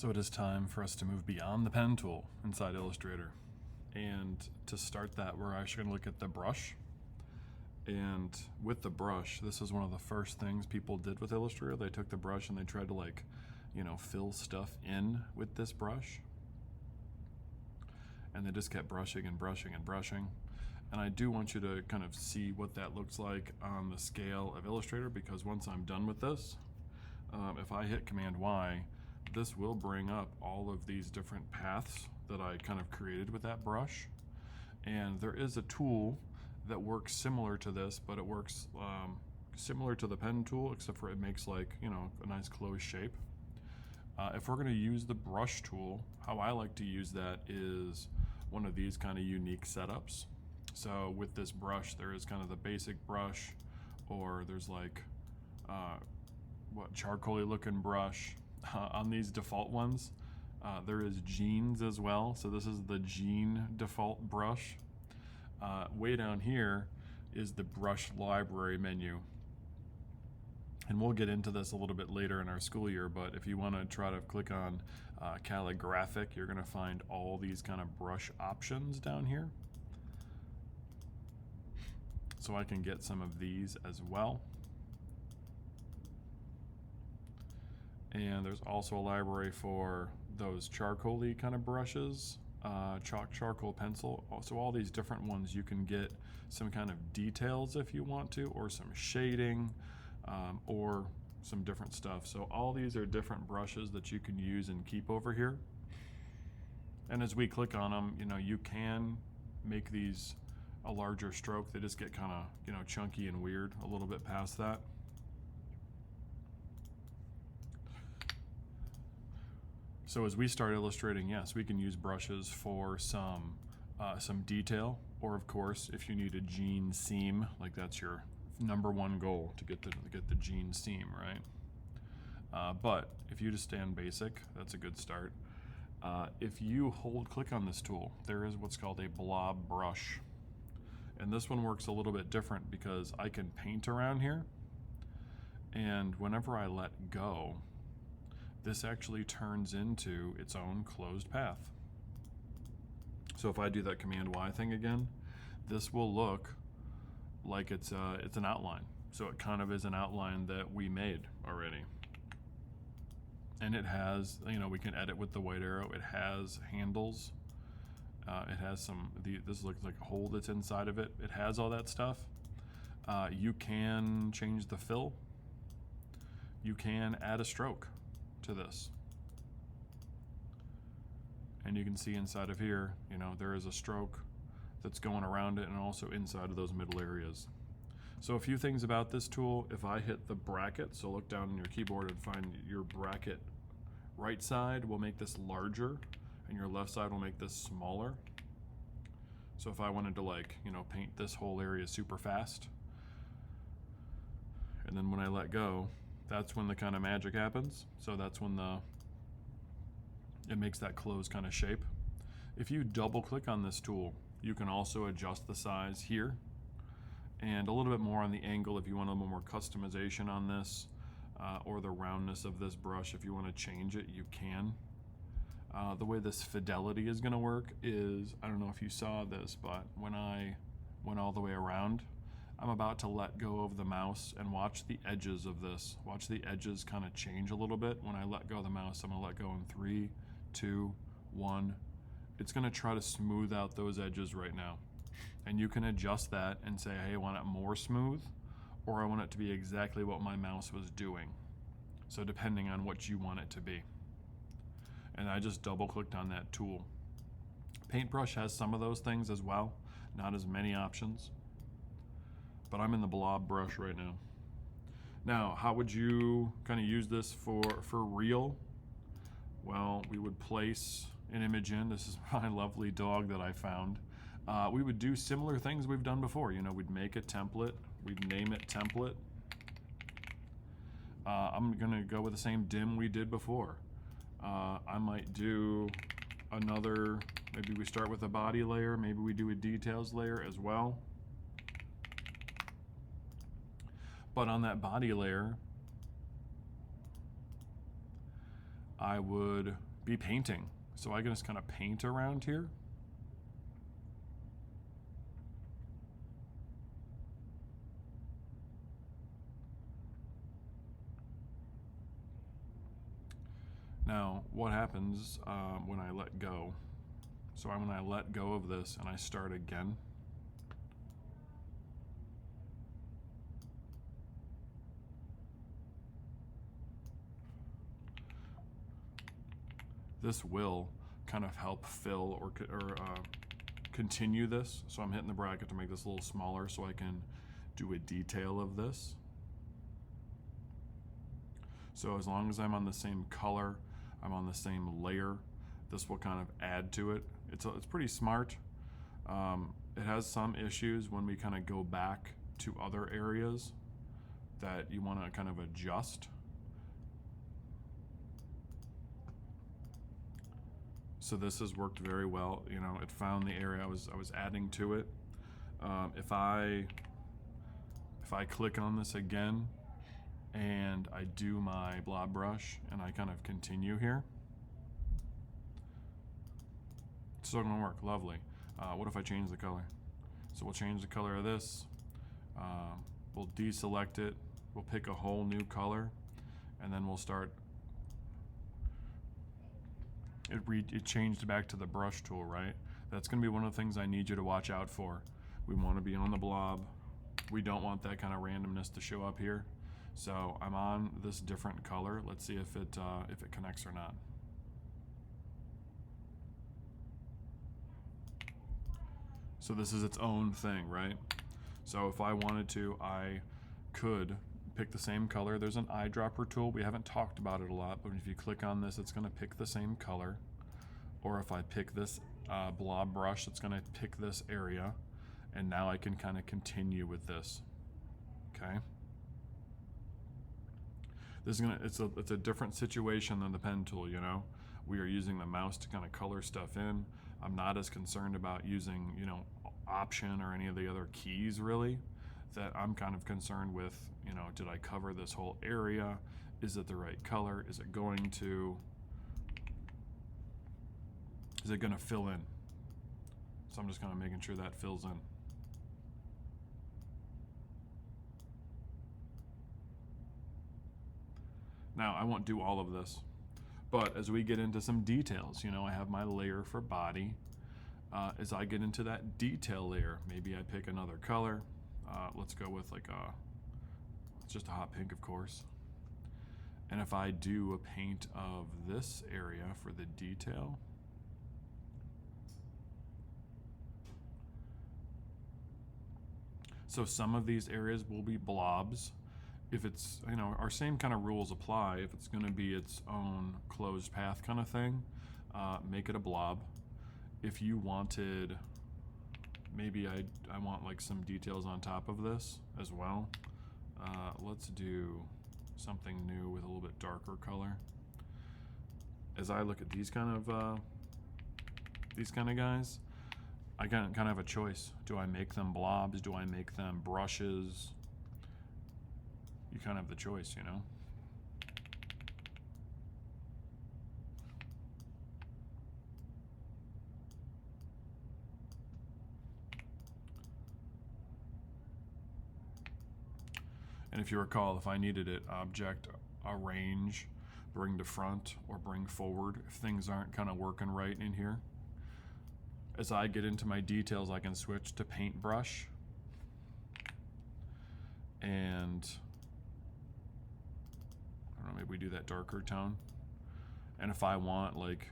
So it is time for us to move beyond the pen tool inside Illustrator. And to start that, we're actually going to look at the brush. And with the brush, this is one of the first things people did with Illustrator. They took the brush and they tried to fill stuff in with this brush. And they just kept brushing and brushing and brushing. And I do want you to kind of see what that looks like on the scale of Illustrator, because once I'm done with this, if I hit Command Y, this will bring up all of these different paths that I kind of created with that brush. And there is a tool that works similar to this, but it works similar to the pen tool, except for it makes a nice closed shape. If we're going to use the brush tool, how I like to use that is one of these kind of unique setups. So with this brush, there is kind of the basic brush, or there's charcoaly looking brush. On these default ones, there is jeans as well. So this is the jean default brush. Way down here is the brush library menu. And we'll get into this a little bit later in our school year, but if you want to try to click on calligraphic, you're going to find all these kind of brush options down here. So I can get some of these as well. And there's also a library for those charcoaly kind of brushes, charcoal pencil. So all these different ones, you can get some kind of details if you want to, or some shading, or some different stuff. So all these are different brushes that you can use and keep over here. And as we click on them, you can make these a larger stroke. They just get kind of, chunky and weird a little bit past that. So as we start illustrating, yes, we can use brushes for some detail, or of course, if you need a jean seam, like that's your #1 goal, to get the jean seam, right? But if you just stay on basic, that's a good start. If you click on this tool, there is what's called a blob brush. And this one works a little bit different because I can paint around here, and whenever I let go, this actually turns into its own closed path. So if I do that Command Y thing again, this will look like it's an outline. So it kind of is an outline that we made already. And it has, we can edit with the white arrow. It has handles. It has this looks like a hole that's inside of it. It has all that stuff. You can change the fill. You can add a stroke to this. And you can see inside of here, there is a stroke that's going around it and also inside of those middle areas. So a few things about this tool. If I hit the bracket, so look down on your keyboard and find your bracket. Right side will make this larger, and your left side will make this smaller. So if I wanted to paint this whole area super fast, and then when I let go, that's when the kind of magic happens. So that's when it makes that closed kind of shape. If you double click on this tool, you can also adjust the size here, and a little bit more on the angle if you want a little more customization on this, or the roundness of this brush. If you want to change it, you can. The way this fidelity is going to work is, I don't know if you saw this, but when I went all the way around, I'm about to let go of the mouse and watch the edges of this. Watch the edges kind of change a little bit. When I let go of the mouse, I'm going to let go in 3, 2, 1. It's going to try to smooth out those edges right now. And you can adjust that and say, hey, I want it more smooth, or I want it to be exactly what my mouse was doing. So depending on what you want it to be. And I just double clicked on that tool. Paintbrush has some of those things as well, not as many options. But I'm in the blob brush right now. Now, how would you kind of use this for real? Well, we would place an image in. This is my lovely dog that I found. We would do similar things we've done before. We'd make a template. We'd name it template. I'm gonna go with the same dim we did before. I might do another, maybe we start with a body layer. Maybe we do a details layer as well. But on that body layer, I would be painting. So I can just kind of paint around here. Now, what happens when I let go? So when I let go of this and I start again, this will kind of help fill or continue this. So I'm hitting the bracket to make this a little smaller so I can do a detail of this. So as long as I'm on the same color, I'm on the same layer, this will kind of add to it. It's pretty smart. It has some issues when we kind of go back to other areas that you want to kind of adjust. So this has worked very well. You know, it found the area I was adding to it. If I click on this again and I do my blob brush and I kind of continue here, it's still gonna work, lovely. What if I change the color? So we'll change the color of this. We'll deselect it. We'll pick a whole new color, and then we'll start. It changed back to the brush tool, right? That's gonna be one of the things I need you to watch out for. We wanna be on the blob. We don't want that kind of randomness to show up here. So I'm on this different color. Let's see if it connects or not. So this is its own thing, right? So if I wanted to, I could pick the same color. There's an eyedropper tool. We haven't talked about it a lot, but if you click on this, it's gonna pick the same color. Or if I pick this blob brush, it's gonna pick this area. And now I can kind of continue with this, okay? This is it's a different situation than the pen tool, you know? We are using the mouse to kind of color stuff in. I'm not as concerned about using, you know, Option or any of the other keys really. That I'm kind of concerned with, you know, did I cover this whole area? Is it the right color? Is it going to fill in? So I'm just kind of making sure that fills in. Now, I won't do all of this, but as we get into some details, you know, I have my layer for body. As I get into that detail layer, maybe I pick another color. Let's go with like it's just a hot pink, of course. And if I do a paint of this area for the detail, so some of these areas will be blobs. If it's, you know, our same kind of rules apply. If it's going to be its own closed path kind of thing, make it a blob. If you wanted, maybe I want like some details on top of this as well. Let's do something new with a little bit darker color. As I look at these kind of guys, I kind of have a choice. Do I make them blobs? Do I make them brushes? You kind of have the choice, you know? And if you recall, if I needed it, object, arrange, bring to front, or bring forward, if things aren't kind of working right in here. As I get into my details, I can switch to paintbrush. And I don't know, maybe we do that darker tone. And if I want, like,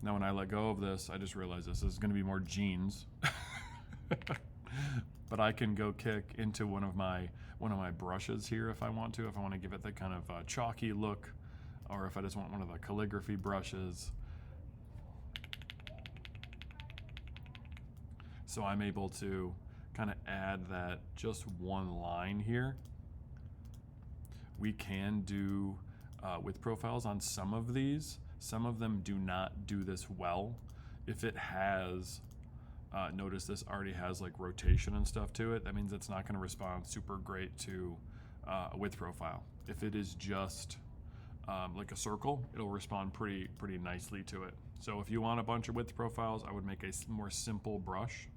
now when I let go of this, I just realized this is gonna be more jeans. But I can go kick into one of my brushes here if I want to give it that kind of chalky look, or if I just want one of the calligraphy brushes. So I'm able to kind of add that just one line here. We can do with profiles on some of these. Some of them do not do this well. If it has, notice this already has like rotation and stuff to it. That means it's not going to respond super great to a width profile. If it is just like a circle, it'll respond pretty nicely to it. So if you want a bunch of width profiles, I would make a more simple brush.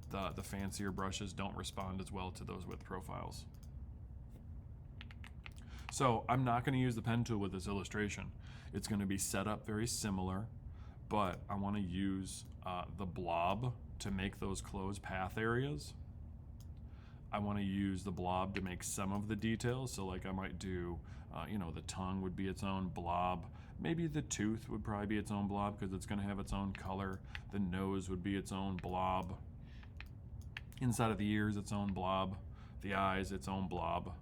The fancier brushes don't respond as well to those width profiles. So I'm not going to use the pen tool with this illustration. It's going to be set up very similar, but I want to use the blob to make those closed path areas. I want to use the blob to make some of the details. So like I might do, you know, the tongue would be its own blob. Maybe the tooth would probably be its own blob because it's going to have its own color. The nose would be its own blob. Inside of the ears, its own blob. The eyes, its own blob.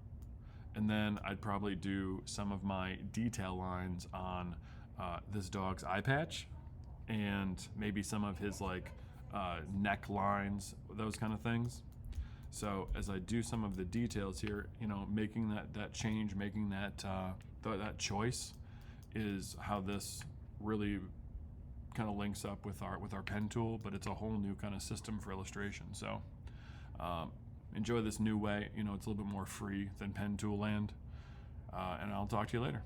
And then I'd probably do some of my detail lines on this dog's eye patch and maybe some of his like neck lines, those kind of things. So as I do some of the details here, you know, making that change, making that choice is how this really kind of links up with our pen tool, but it's a whole new kind of system for illustration. So enjoy this new way. You know, it's a little bit more free than pen tool land, and I'll talk to you later.